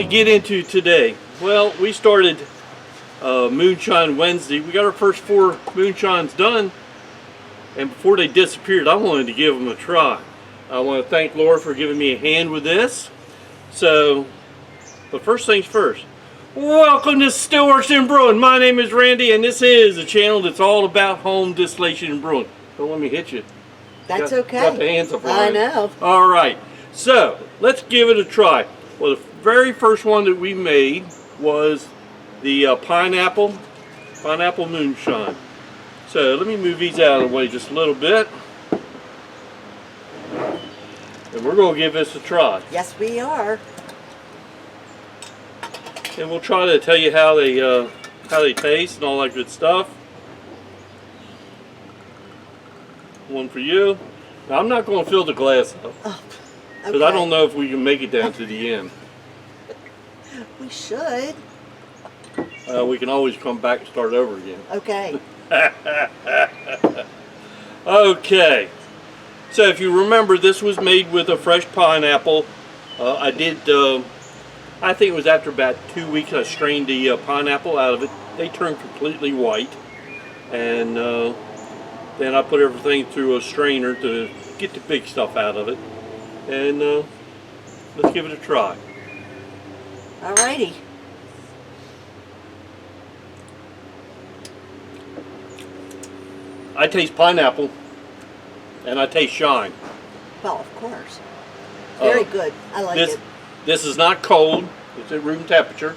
we get into today? Well, we started Moonshine Wednesday. We got our first 4 moonshines done, and before they disappeared, I wanted to give them a try. I want to thank Laura for giving me a hand with this. So, but first things first. Welcome to Stillworks and Brewing. My name is Randy, and this is a channel that's all about home distillation and brewing. Don't let me hit you. That's okay. Got the hands up. I know. All right. So let's give it a try. Well, the very first one that we made was the pineapple moonshine. So let me move these out of the way just a little bit, and we're going to give this a try. Yes, we are. And we'll try to tell you how they taste and all that good stuff. One for you. Now, I'm not going to fill the glass up because I don't know if we can make it down to the end. We should. We can always come back and start over again. Okay. Okay. So if you remember, this was made with a fresh pineapple. I think it was after about 2 weeks I strained the pineapple out of it. They turned completely white, and then I put everything through a strainer to get the big stuff out of it. And let's give it a try. Alrighty. I taste pineapple, and I taste shine. Well, of course. Very good. I like it. This is not cold. It's at room temperature.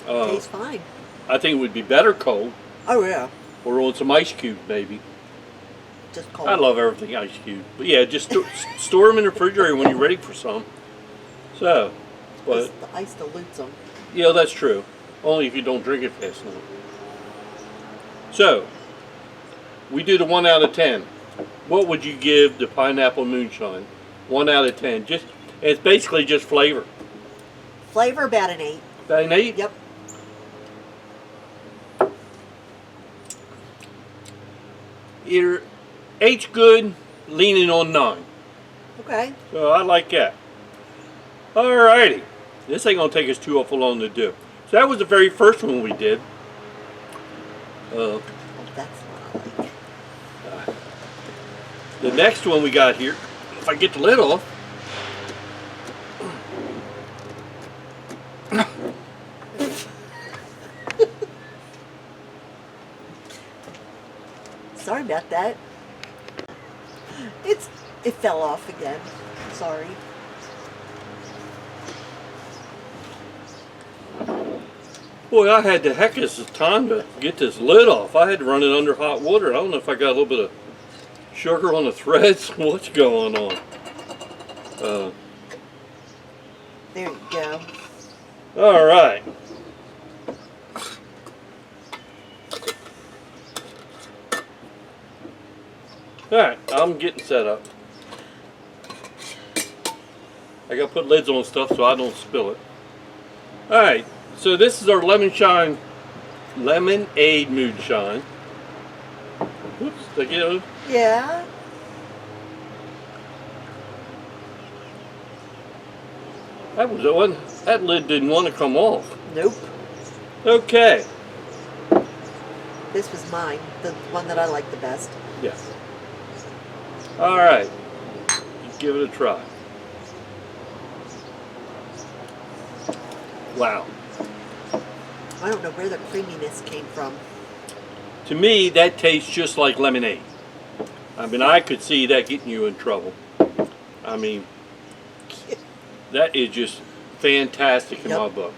Tastes fine. I think it would be better cold. Oh, yeah. Or on some ice cubes, maybe. Just cold. I love everything ice cubed. But yeah, just store them in the refrigerator when you're ready for some. So, but the ice dilutes them. Yeah, that's true. Only if you don't drink it fast enough. So, we do the 1 out of 10. What would you give the pineapple moonshine? 1 out of 10. It's basically just flavor. Flavor about an 8. About an 8? Yep. Either 8's good, leaning on 9. Okay. So I like that. Alrighty. This ain't gonna take us too awful long to do. So that was the very first one we did. Oh, that's what I like. The next one we got here, if I get the lid off. Sorry about that. It fell off again. Sorry. Boy, I had the heckest of time to get this lid off. I had to run it under hot water. I don't know if I got a little bit of sugar on the threads. What's going on? There you go. All right. Alright, I'm getting set up. I gotta put lids on stuff so I don't spill it. Alright, so this is our lemonade moonshine. Oops, did I get it? Yeah. That was the one. That lid didn't want to come off. Nope. Okay. This was mine, the one that I like the best. Yes. Alright. Give it a try. Wow. I don't know where the creaminess came from. To me, that tastes just like lemonade. I mean, I could see that getting you in trouble. I mean, that is just fantastic in my book.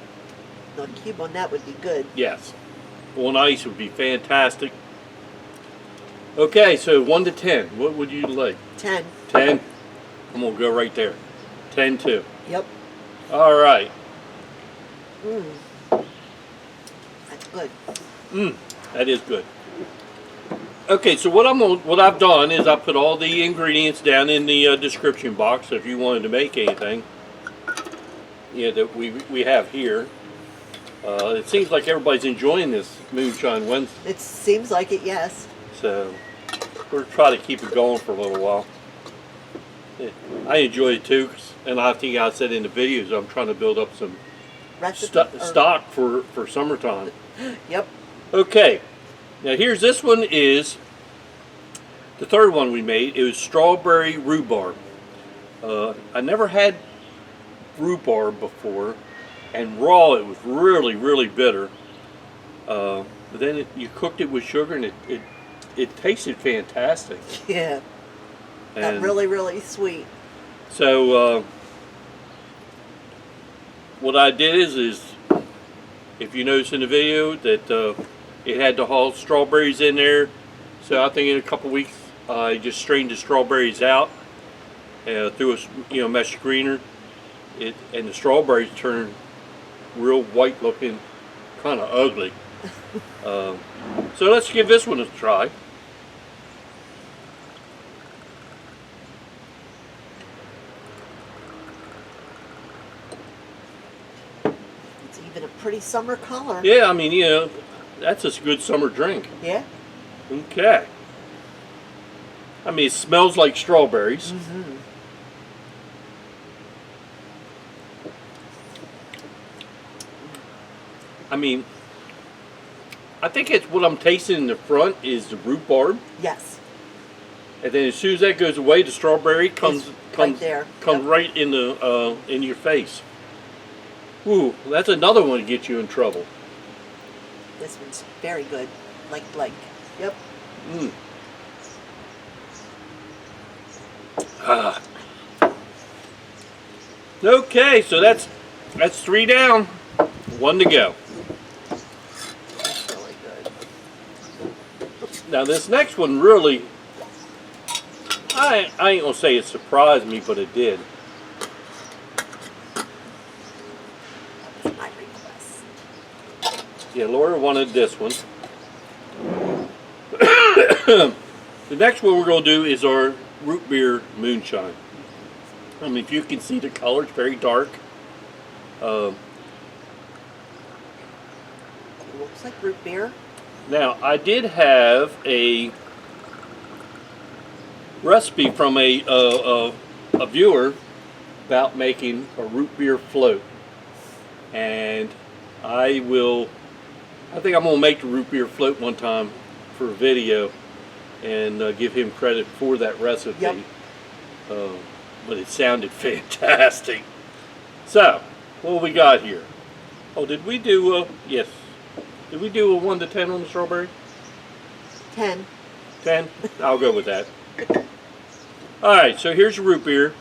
The cube on that would be good. Yes. On ice would be fantastic. Okay, so 1 to 10. What would you like? 10. 10? I'm going to go right there. 10 too. Yep. All right. That's good. That is good. Okay, so what I've done is I put all the ingredients down in the description box. So if you wanted to make anything, that we have here. It seems like everybody's enjoying this Moonshine Wednesday. It seems like it, yes. So we're trying to keep it going for a little while. I enjoy it too, and I think I said in the videos I'm trying to build up some recipe. Stock for summertime. Yep. Okay, now here's this one is the third one we made. It was strawberry rhubarb. I never had rhubarb before, and raw it was really bitter. But then you cooked it with sugar, and it tasted fantastic. Yeah. Got really sweet. So what I did is if you notice in the video that it had the whole strawberries in there. So I think in a couple weeks I just strained the strawberries out through a mesh screener. And the strawberries turned real white looking, kind of ugly. So let's give this one a try. It's even a pretty summer color. Yeah, I mean, that's a good summer drink. Yeah. Okay. I mean, it smells like strawberries. Mm-hmm. I mean, I think it's what I'm tasting in the front is the rhubarb. Yes. And then as soon as that goes away, the strawberry comes right there. Comes Yep. right in your face. Ooh, that's another one to get you in trouble. This one's very good. Like. Yep. Mm. Ah. Okay, so that's 3 down, 1 to go. That's really good. Now this next one really, I ain't gonna say it surprised me, but it did. That was my request. Yeah, Laura wanted this one. The next one we're gonna do is our root beer moonshine. I mean, if you can see the color, it's very dark. It looks like root beer. Now, I did have a recipe from a viewer about making a root beer float, and I think I'm gonna make the root beer float one time for a video and give him credit for that recipe. Yep. But it sounded fantastic. So, what we got here? Oh, did we do yes? Did we do a 1 to 10 on the strawberry? 10. 10? I'll go with that. Alright, so here's the root beer.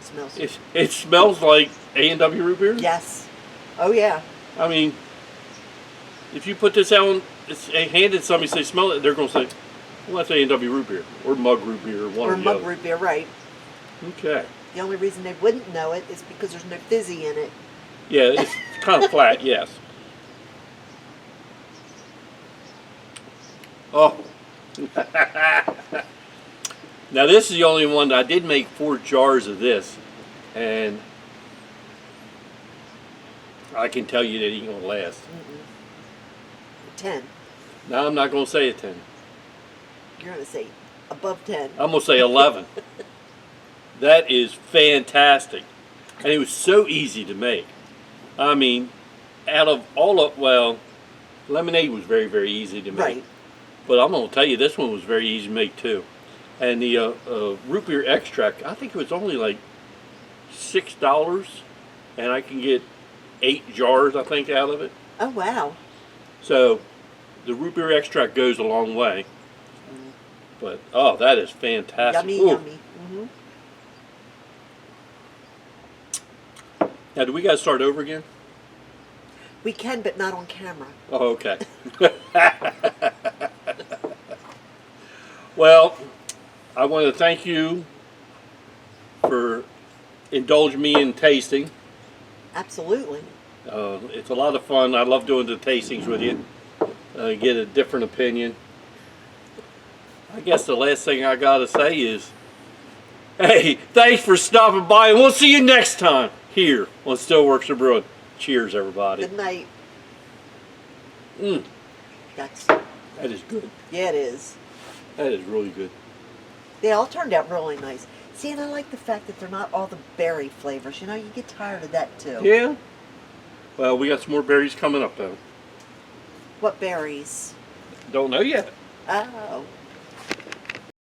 Smells. It smells like A&W root beer? Yes. Oh yeah. I mean, if you put this out and hand it to somebody, say smell it, they're going to say, well, that's A&W root beer. Or mug root beer. Or one Or or the mug other. root beer, right. Okay. The only reason they wouldn't know it is because there's no fizzy in it. Yeah, it's kind of flat, yes. Oh. Now this is the only one that I did make 4 jars of this, and I can tell you that it ain't gonna last. 10. Now I'm not gonna say a 10. You're going to say above 10. I'm gonna say 11. That is fantastic, and it was so easy to make. I mean, out of all of, well, lemonade was very easy to make. Right. But I'm going to tell you, this one was very easy to make too. And the root beer extract, I think it was only like $6, and I can get 8 jars, I think, out of it. Oh, wow. So the root beer extract goes a long way. But, oh, that is fantastic. Yummy, Ooh. yummy. Mm-hmm. Now, do we got to start over again? We can, but not on camera. Oh, okay. Well, I want to thank you for indulging me in tasting. Absolutely. It's a lot of fun. I love doing the tastings with you. Get a different opinion. I guess the last thing I got to say is, hey, thanks for stopping by, and we'll see you next time here on Stillworks of Brewing. Cheers, everybody. Good night. Mm, That's, that is good. yeah, it is. That is really good. They all turned out really nice. See, and I like the fact that they're not all the berry flavors. You know, you get tired of that too. Yeah. Well, we got some more berries coming up though. What berries? Don't know yet. Oh.